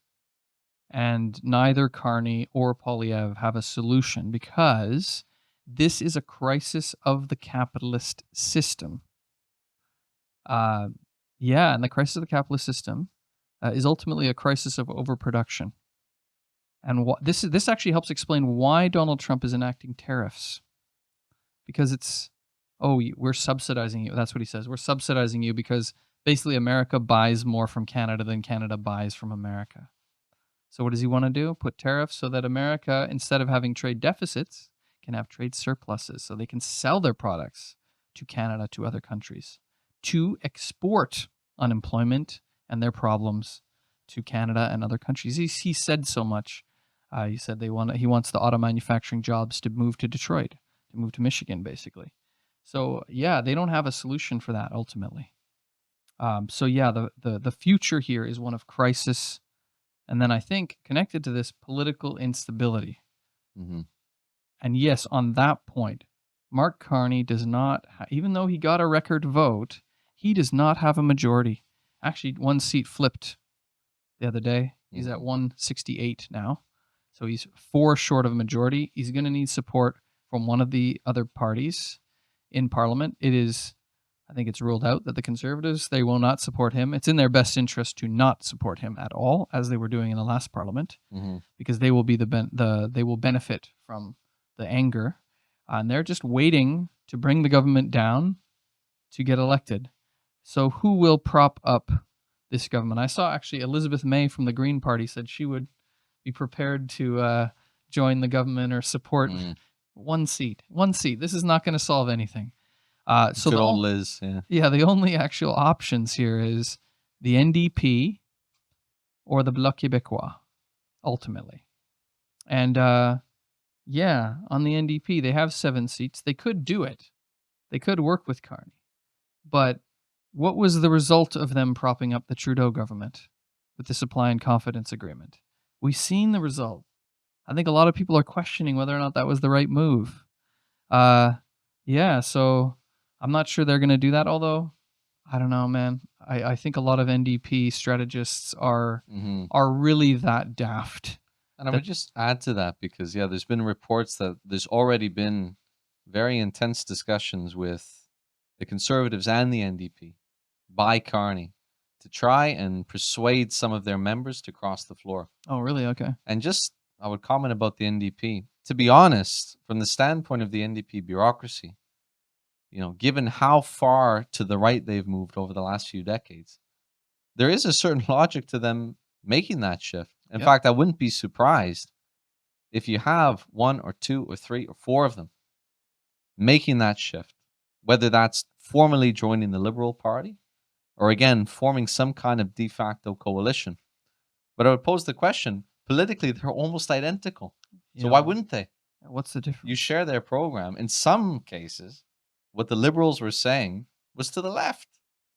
And neither Carney or Polyv have a solution, because this is a crisis of the capitalist system. And the crisis of the capitalist system is ultimately a crisis of overproduction. And this actually helps explain why Donald Trump is enacting tariffs. Because it's, we're subsidizing you. That's what he says. We're subsidizing you because basically America buys more from Canada than Canada buys from America. So what does he want to do? Put tariffs so that America, instead of having trade deficits, can have trade surpluses, so they can sell their products to Canada, to other countries, to export unemployment and their problems to Canada and other countries. He said so much. He said he wants the auto manufacturing jobs to move to Detroit. to move to Michigan, basically. So yeah, they don't have a solution for that ultimately. So yeah, the future here is one of crisis, and then I think connected to this, political instability. Hmm. And yes, on that point, Mark Carney does not, even though he got a record vote, he does not have a majority. Actually, one seat flipped the other day. He's at Hmm. 168 now. So he's 4 short of a majority. He's going to need support from one of the other parties in Parliament. It is, I think it's ruled out that the Conservatives, they will not support him. It's in their best interest to not support him at all, as they were doing in the last Parliament, Hmm. because they will be they will benefit from the anger, and they're just waiting to bring the government down to get elected. So who will prop up this government? I saw actually Elizabeth May from the Green Party said she would be prepared to join the government or support Mm. one seat. One seat. This is not going to solve anything. So Good old Liz. Yeah. the only actual options here is the NDP or the Bloc Québécois, ultimately. And yeah, on the NDP, they have 7 seats. They could do it. They could work with Carney. But what was the result of them propping up the Trudeau government with the supply and confidence agreement? We've seen the result. I think a lot of people are questioning whether or not that was the right move. Uh, yeah, so I'm not sure they're going to do that, although I don't know, man. I think a lot of NDP strategists Hmm. are really that daft. And I That would just add to that because, yeah, there's been reports that there's already been very intense discussions with the Conservatives and the NDP by Carney to try and persuade some of their members to cross the floor. Oh, really? Okay. And just, I would comment about the NDP. To be honest, from the standpoint of the NDP bureaucracy, given how far to the right they've moved over the last few decades, there is a certain logic to them making that shift. In Yep. fact, I wouldn't be surprised if you have 1 or 2 or 3 or 4 of them making that shift, whether that's formally joining the Liberal Party or again forming some kind of de facto coalition. But I would pose the question, politically, they're almost identical. So Yeah. why wouldn't they? What's the You difference? share their program. In some cases, what the Liberals were saying was to the left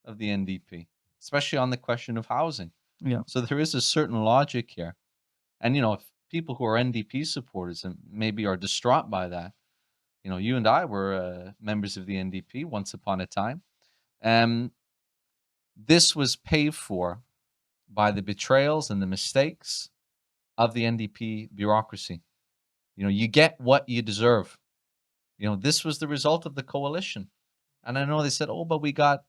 of the NDP, especially on the question of housing. Yeah. So there is a certain logic here. And, if people who are NDP supporters and maybe are distraught by that, you and I were members of the NDP once upon a time. Um, this was paid for by the betrayals and the mistakes of the NDP bureaucracy. You get what you deserve. This was the result of the coalition. And I know they said, oh, but we got,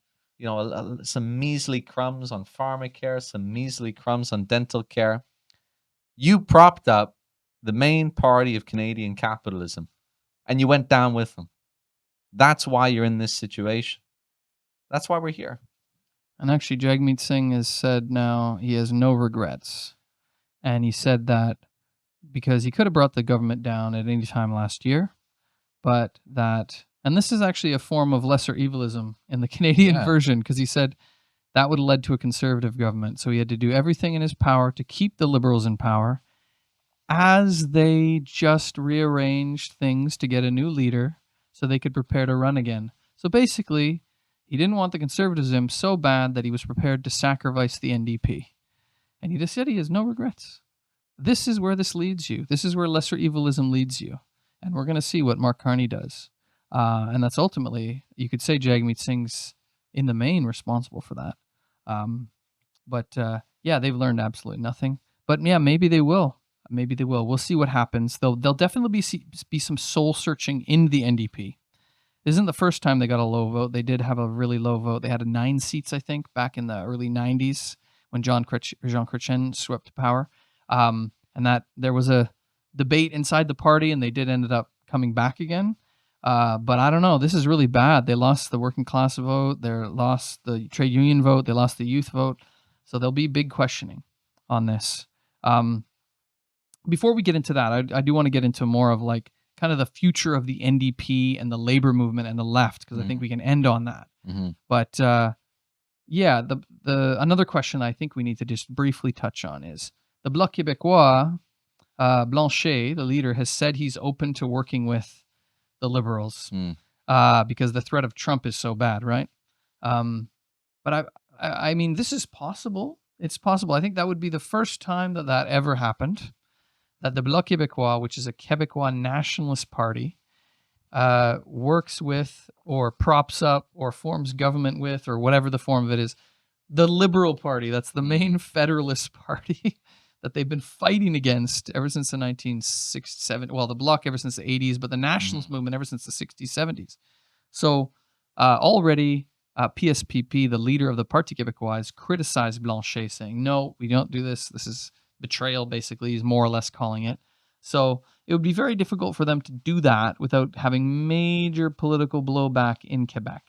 some measly crumbs on pharmacare, some measly crumbs on dental care. You propped up the main party of Canadian capitalism and you went down with them. That's why you're in this situation. That's why we're here. And actually, Jagmeet Singh has said now he has no regrets. And he said that because he could have brought the government down at any time last year, but that, and this is actually a form of lesser evilism in the Canadian Yeah. version, because he said that would have led to a conservative government. So he had to do everything in his power to keep the Liberals in power as they just rearranged things to get a new leader so they could prepare to run again. So basically, he didn't want the conservatism so bad that he was prepared to sacrifice the NDP. And he just said he has no regrets. This is where this leads you. This is where lesser evilism leads you. And we're going to see what Mark Carney does. And that's ultimately, you could say Jagmeet Singh's in the main responsible for that. But yeah, they've learned absolutely nothing. But yeah, maybe they will. Maybe they will. We'll see what happens. There'll definitely be some soul searching in the NDP. This isn't the first time they got a low vote. They did have a really low vote. They had 9 seats, I think, back in the early 90s when Jean Chrétien swept power. And that there was a debate inside the party, and they did ended up coming back again. But I don't know. This is really bad. They lost the working class vote. They lost the trade union vote. They lost the youth vote. So there'll be big questioning on this. Before we get into that, I do want to get into more of like kind of the future of the NDP and the labor movement and the left, because I think we can end on that. Mm-hmm. But yeah, the another question I think we need to just briefly touch on is the Bloc Québécois. Blanchet, the leader, has said he's open to working with the Liberals, Mm. because the threat of Trump is so bad, right? Um, but I mean, this is possible. It's possible. I think that would be the first time that that ever happened. That the Bloc Québécois, which is a Québécois nationalist party, works with or props up or forms government with, or whatever the form of it is, the Liberal Party. That's the main Federalist Party that they've been fighting against ever since the 1967. Well, the Bloc ever since the 80s, but the nationalist movement ever since the 60s, 70s. So already PSPP, the leader of the Parti Québécois, criticized Blanchet, saying, no, we don't do this. This is betrayal, basically, he's more or less calling it. So it would be very difficult for them to do that without having major political blowback in Quebec.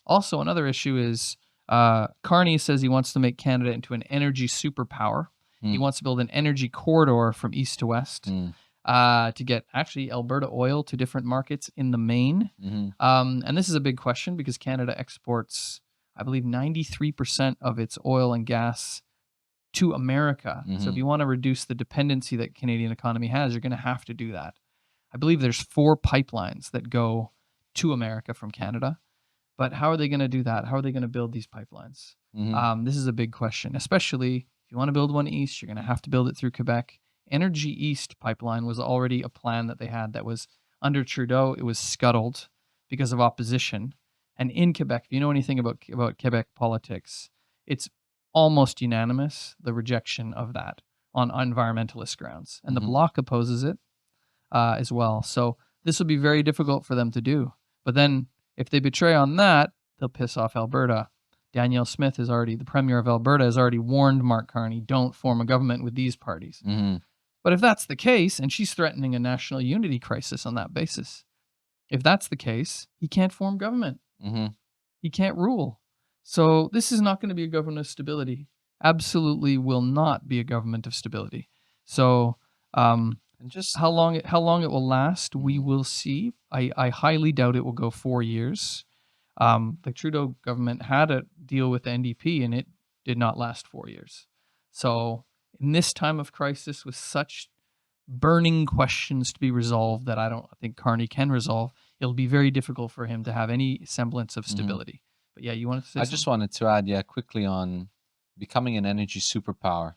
Also, another issue is Carney says he wants to make Canada into an energy superpower. He wants to build an energy corridor from east to west to get actually Alberta oil to different markets in the main. And this is a big question because Canada exports, I believe, 93% of its oil and gas to America. So if you want to reduce the dependency that Canadian economy has, you're going to have to do that. I believe there's 4 pipelines that go to America from Canada. But how are they going to do that? How are they going to build these pipelines? This is a big question, especially if you want to build one east, you're going to have to build it through Quebec. Energy East pipeline was already a plan that they had that was under Trudeau. It was scuttled because of opposition. And in Quebec, if you know anything about Quebec politics, it's almost unanimous, the rejection of that on environmentalist grounds. And the Bloc opposes it as well. So this will be very difficult for them to do. But then if they betray on that, they'll piss off Alberta. Danielle Smith is already, the premier of Alberta, has already warned Mark Carney, don't form a government with these parties. But if that's the case, and she's threatening a national unity crisis on that basis, if that's the case, he can't form government. He can't rule. So this is not going to be a government of stability. Absolutely will not be a government of stability. So and just how long it will last, we will see. I highly doubt it will go 4 years. The Trudeau government had a deal with the NDP, and it did not last 4 years. So in this time of crisis, with such burning questions to be resolved that I don't think Carney can resolve, it'll be very difficult for him to have any semblance of stability. But yeah, you wanted to say something? just wanted to add, quickly on becoming an energy superpower.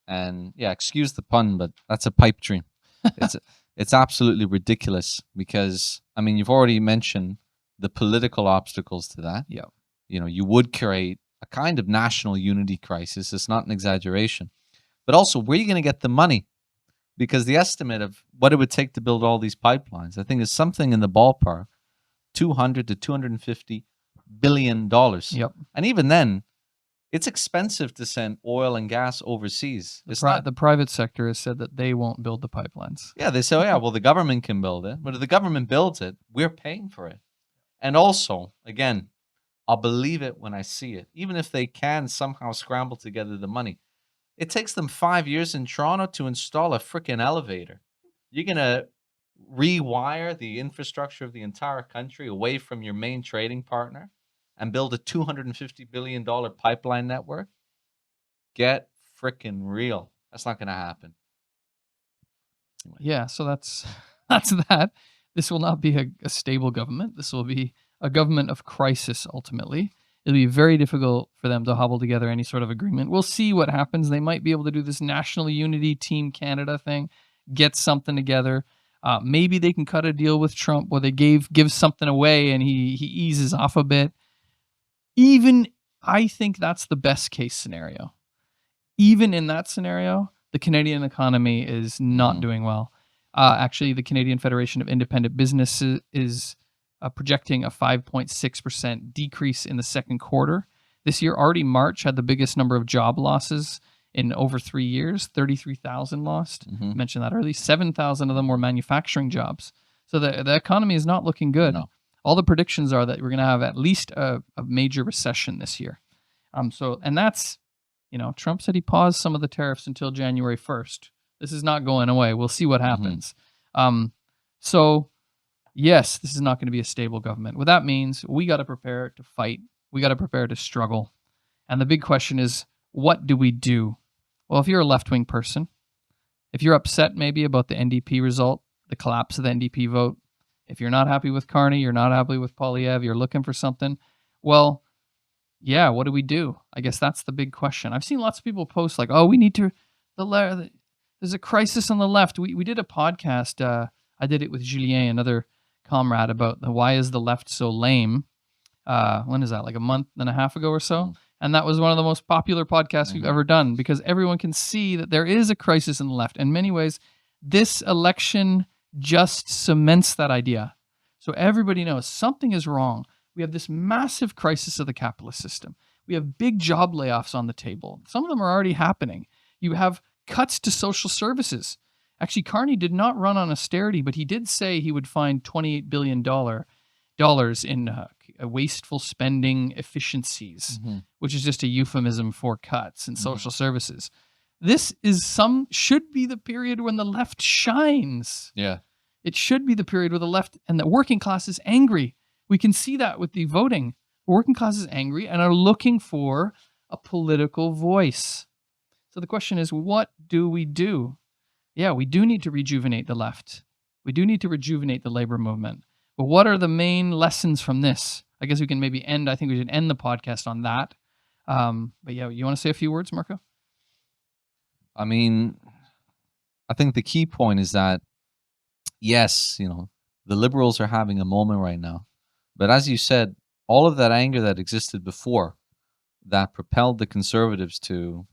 And yeah, excuse the pun, but that's a pipe dream. It's absolutely ridiculous because, I mean, you've already mentioned the political obstacles to that. Yeah. You would create a kind of national unity crisis. It's not an exaggeration. But also, where are you going to get the money? Because the estimate of what it would take to build all these pipelines, I think, is something in the ballpark, $200 to $250 billion. Yep. And even then, it's expensive to send oil and gas overseas. The private sector has said that they won't build the pipelines. Yeah, they say, oh, yeah, well, the government can build it. But if the government builds it, we're paying for it. And also, again, I'll believe it when I see it. Even if they can somehow scramble together the money. It takes them 5 years in Toronto to install a freaking elevator. You're going to rewire the infrastructure of the entire country away from your main trading partner and build a $250 billion pipeline network? Get freaking real. That's not going to happen. Anyway. Yeah, so that's that. This will not be a stable government. This will be a government of crisis, ultimately. It'll be very difficult for them to hobble together any sort of agreement. We'll see what happens. They might be able to do this national unity Team Canada thing, get something together. Maybe they can cut a deal with Trump where they give something away and he eases off a bit. Even I think that's the best case scenario. Even in that scenario, the Canadian economy is not doing well. Actually, the Canadian Federation of Independent Business is projecting a 5.6% decrease in the second quarter. This year, already March had the biggest number of job losses in over 3 years, 33,000 lost. I mentioned that early. 7,000 of them were manufacturing jobs. So the economy is not looking good. No. All the predictions are that we're going to have at least a major recession this year. And that's, Trump said he paused some of the tariffs until January 1st. This is not going away. We'll see what happens. So yes, this is not going to be a stable government. What that means, we got to prepare to fight. We got to prepare to struggle. And the big question is, what do we do? Well, if you're a left-wing person, if you're upset maybe about the NDP result, the collapse of the NDP vote, If you're not happy with Carney, you're not happy with Polyv, you're looking for something. Well, yeah, what do we do? I guess that's the big question. I've seen lots of people post like, "Oh, we need to there's a crisis on the left." We did a podcast. I did it with Julien, another comrade, about the why is the left so lame. When is that? Like a month and a half ago or so. Mm. And that was one of the most popular podcasts we've ever done, because everyone can see that there is a crisis in the left. In many ways, this election just cements that idea. So everybody knows something is wrong. We have this massive crisis of the capitalist system. We have big job layoffs on the table. Some of them are already happening. You have cuts to social services. Actually, Carney did not run on austerity, but he did say he would find $28 billion in wasteful spending efficiencies, which is just a euphemism for cuts in social services. This is should be the period when the left shines. Yeah. It should be the period where the left and the working class is angry. We can see that with the voting. The working class is angry and are looking for a political voice. So the question is, what do we do? Yeah, we do need to rejuvenate the left. We do need to rejuvenate the labor movement. But what are the main lessons from this? I guess we can maybe I think we should end the podcast on that. But yeah, you want to say a few words, Marco? I mean, I think the key point is that, yes, the liberals are having a moment right now. But as you said, all of that anger that existed before that propelled the conservatives to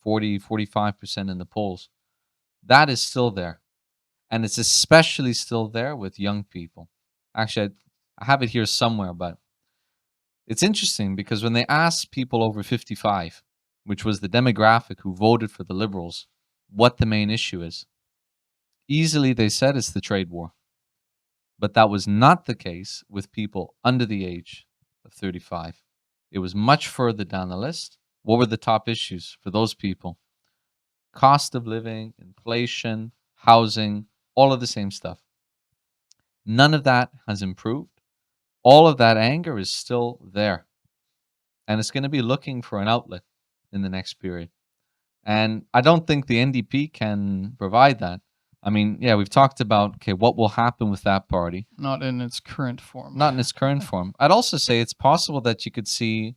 45% in the polls, that is still there. And it's especially still there with young people. Actually, I have it here somewhere, but it's interesting because when they asked people over 55, which was the demographic who voted for the liberals, what the main issue is, easily they said it's the trade war. But that was not the case with people under the age of 35. It was much further down the list. What were the top issues for those people? Cost of living, inflation, housing, all of the same stuff. None of that has improved. All of that anger is still there. And it's going to be looking for an outlet in the next period. And I don't think the NDP can provide that. I mean, yeah, we've talked about, okay, what will happen with that party. Not in its current form. Not in its current form. I'd also say it's possible that you could see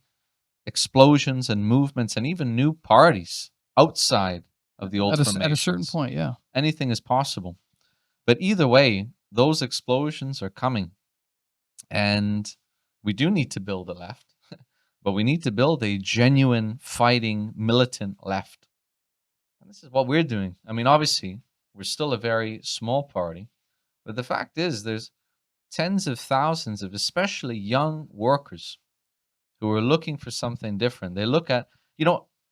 explosions and movements and even new parties outside of the old formations. At a certain point, yeah. Anything is possible. But either way, those explosions are coming. And we do need to build a left, but we need to build a genuine, fighting, militant left. And this is what we're doing. I mean, obviously, we're still a very small party, but the fact is there's tens of thousands of especially young workers who are looking for something different. They look at,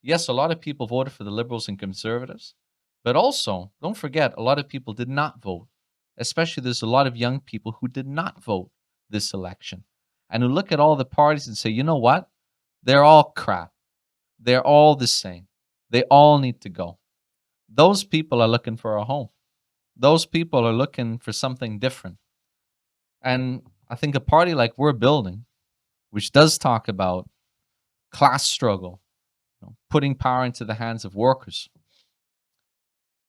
yes, a lot of people voted for the liberals and conservatives, but also, don't forget, a lot of people did not vote. Especially there's a lot of young people who did not vote this election and who look at all the parties and say, you know what? They're all crap. They're all the same. They all need to go. Those people are looking for a home. Those people are looking for something different. And I think a party like we're building, which does talk about class struggle, putting power into the hands of workers,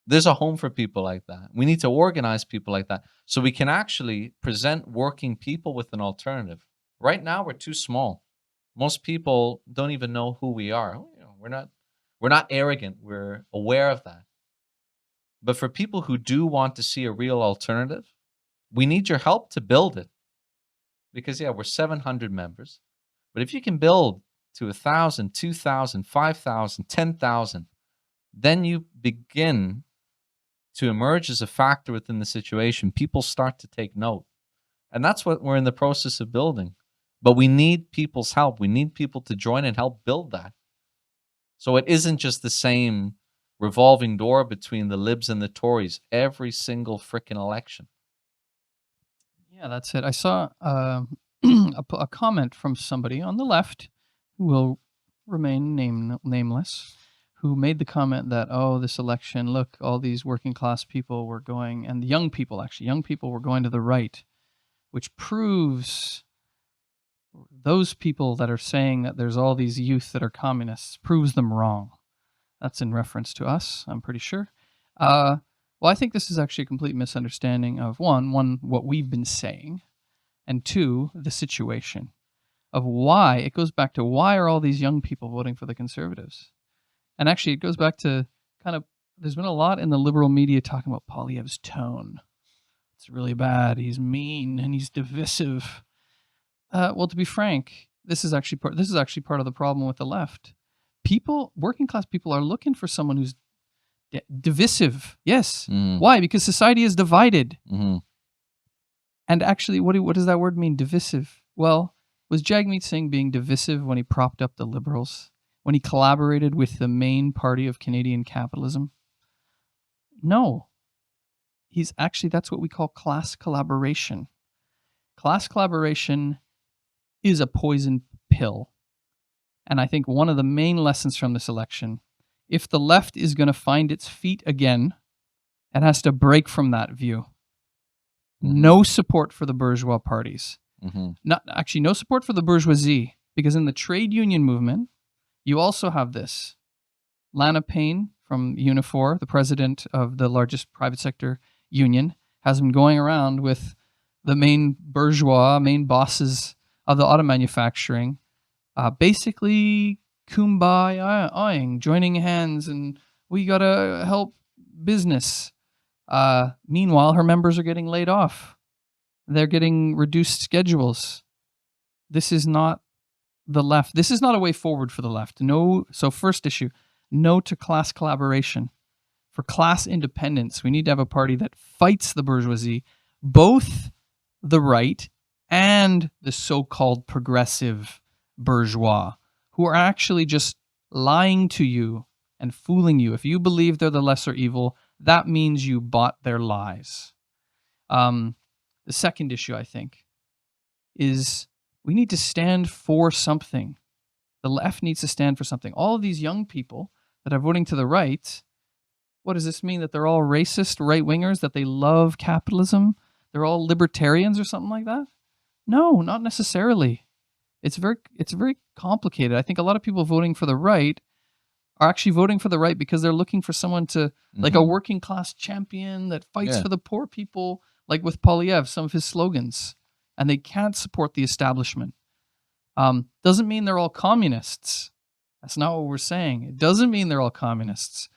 there's a home for people like that. We need to organize people like that so we can actually present working people with an alternative. Right now, we're too small. Most people don't even know who we are. We're not arrogant. We're aware of that. But for people who do want to see a real alternative, we need your help to build it. Because, yeah, we're 700 members. But if you can build to 1,000, 2,000, 5,000, 10,000, then you begin to emerge as a factor within the situation. People start to take note. And that's what we're in the process of building. But we need people's help. We need people to join and help build that. So it isn't just the same revolving door between the libs and the Tories every single frickin' election. Yeah, that's it. I saw a comment from somebody on the left who will remain nameless, who made the comment that, oh, this election, look, all these working class people were going, and young people were going to the right, which proves those people that are saying that there's all these youth that are communists, proves them wrong. That's in reference to us, I'm pretty sure. Well, I think this is actually a complete misunderstanding of one, what we've been saying, and two, the situation of why. It goes back to why are all these young people voting for the Conservatives? And actually, it goes back to kind of, there's been a lot in the liberal media talking about Polyev's tone. It's really bad. He's mean and he's divisive. Well, to be frank, this is actually part of the problem with the left. People, working class people, are looking for someone who's divisive. Yes. Mm. Why? Because society is divided. Mhm. And actually, what does that word mean, divisive? Well, was Jagmeet Singh being divisive when he propped up the Liberals? When he collaborated with the main party of Canadian capitalism? No. That's what we call class collaboration. Class collaboration is a poison pill. And I think one of the main lessons from this election, if the left is going to find its feet again, it has to break from that view. No support for the bourgeois parties. No support for the bourgeoisie, because in the trade union movement, you also have this. Lana Payne from Unifor, the president of the largest private sector union, has been going around with the main bosses of the auto manufacturing, basically kumbaya-ing, joining hands, and we gotta help business. Meanwhile, her members are getting laid off. They're getting reduced schedules. This is not the left. This is not a way forward for the left. No. So first issue, no to class collaboration. For class independence, we need to have a party that fights the bourgeoisie, both the right and the so-called progressive bourgeois, who are actually just lying to you and fooling you. If you believe they're the lesser evil, that means you bought their lies. The second issue, I think, is we need to stand for something. The left needs to stand for something. All of these young people that are voting to the right, what does this mean? That they're all racist right-wingers, that they love capitalism? They're all libertarians or something like that? No, not necessarily. It's very complicated. I think a lot of people voting for the right are actually voting for the right because they're looking for someone to, like a working class champion that fights for the poor people, like with Polyv, some of his slogans, and they can't support the establishment. Doesn't mean they're all communists. That's not what we're saying. It doesn't mean they're all communists,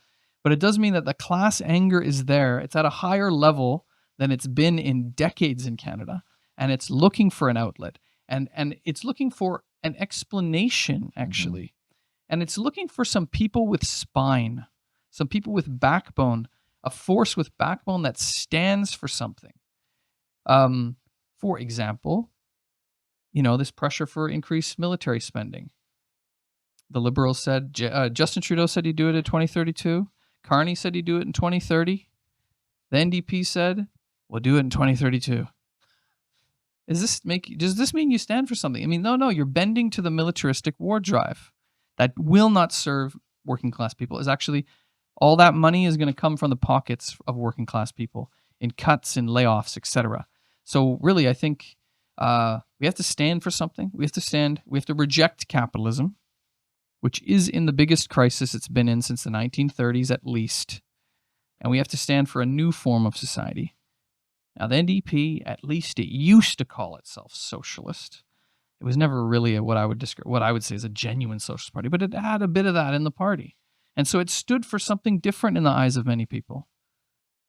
but it does mean that the class anger is there. It's at a higher level than it's been in decades in Canada, and it's looking for an outlet, and it's looking for an explanation, actually. And it's looking for some people with spine, some people with backbone, a force with backbone that stands for something. For example, this pressure for increased military spending. The Liberals said, Justin Trudeau said he'd do it in 2032. Carney said he'd do it in 2030. The NDP said, we'll do it in 2032. Does this mean you stand for something? I mean, no, you're bending to the militaristic war drive that will not serve working class people. Is actually all that money is going to come from the pockets of working class people in cuts and layoffs, etc. So really, I think we have to stand for something. We have to reject capitalism, which is in the biggest crisis it's been in since the 1930s at least. And we have to stand for a new form of society. Now, the NDP, at least it used to call itself socialist. It was never really what I would say is a genuine socialist party, but it had a bit of that in the party. And so it stood for something different in the eyes of many people.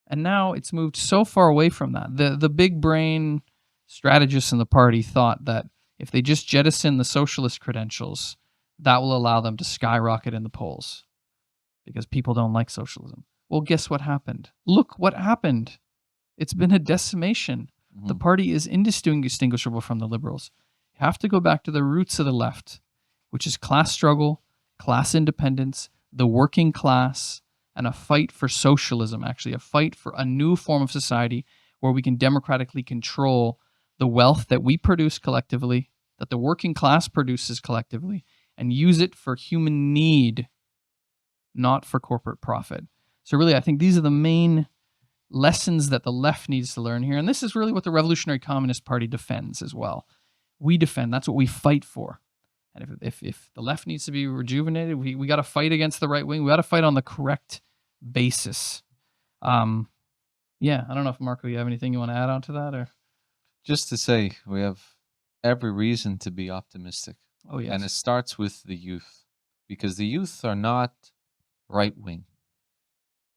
And now it's moved so far away from that. The big brain strategists in the party thought that if they just jettison the socialist credentials, that will allow them to skyrocket in the polls because people don't like socialism. Well, guess what happened? Look what happened. It's been a decimation. The party is indistinguishable from the Liberals. You have to go back to the roots of the left, which is class struggle, class independence, the working class, and a fight for socialism, actually, a fight for a new form of society where we can democratically control the wealth that we produce collectively, that the working class produces collectively, and use it for human need, not for corporate profit. So really, I think these are the main lessons that the left needs to learn here. And this is really what the Revolutionary Communist Party defends as well. We defend. That's what we fight for. And if the left needs to be rejuvenated, we got to fight against the right wing. We got to fight on the correct basis. Yeah, I don't know if Marco, you have anything you want to add on to that, or Just to say, we have every reason to be optimistic. oh And it yes, starts with the youth, because the youth are not right wing.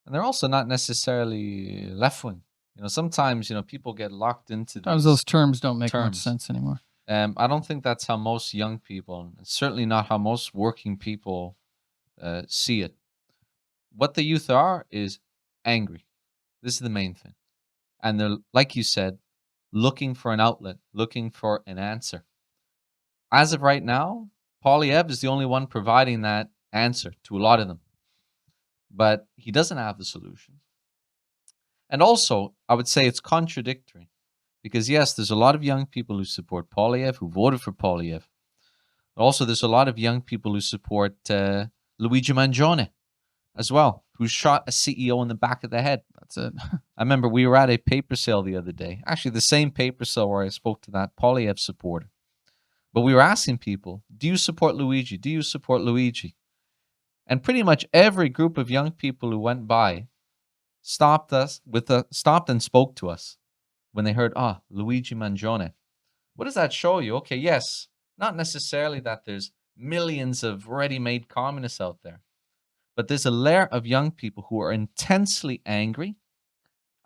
And they're also not necessarily left wing. Sometimes, people get locked into sometimes those these terms don't make much terms. sense anymore. I don't think that's how most young people, and certainly not how most working people see it. What the youth are is angry. This is the main thing. And they're, like you said, looking for an outlet, looking for an answer. As of right now, Polyv is the only one providing that answer to a lot of them, but he doesn't have the solution. And also, I would say it's contradictory because, yes, there's a lot of young people who support Polyv, who voted for Polyv. But also, there's a lot of young people who support Luigi Mangione as well, who shot a CEO in the back of the head. That's it. I remember we were at a paper sale the other day, actually, the same paper sale where I spoke to that Polyv supporter. But we were asking people, do you support Luigi? Do you support Luigi? And pretty much every group of young people who went by stopped and spoke to us when they heard, Luigi Mangione. What does that show you? Okay, yes, not necessarily that there's millions of ready-made communists out there, but there's a layer of young people who are intensely angry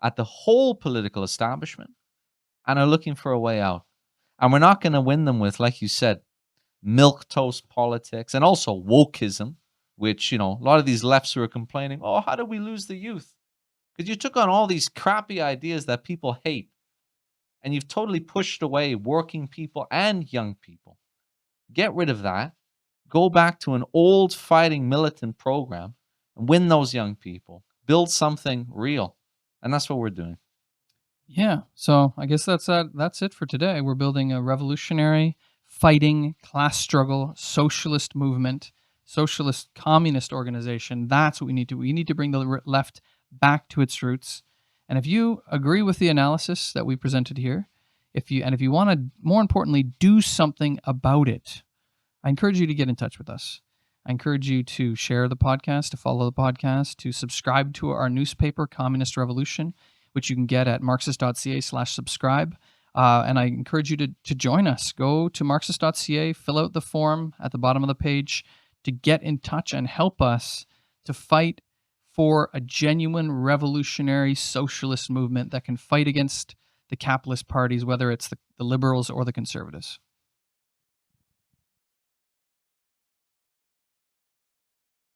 at the whole political establishment and are looking for a way out. And we're not going to win them with, like you said, milquetoast politics and also wokeism, which, a lot of these lefts who are complaining, oh, how did we lose the youth? Because you took on all these crappy ideas that people hate and you've totally pushed away working people and young people. Get rid of that. Go back to an old fighting militant program and win those young people. Build something real. And that's what we're doing. Yeah. So I guess that's it for today. We're building a revolutionary, fighting, class struggle, socialist movement, socialist communist organization. That's what we need to. We need to bring the left back to its roots. And if you agree with the analysis that we presented here, if you want to, more importantly, do something about it, I encourage you to get in touch with us. I encourage you to share the podcast, to follow the podcast, to subscribe to our newspaper, Communist Revolution, which you can get at marxist.ca/subscribe. And I encourage you to join us. Go to marxist.ca, fill out the form at the bottom of the page to get in touch and help us to fight for a genuine revolutionary socialist movement that can fight against the capitalist parties, whether it's the liberals or the conservatives.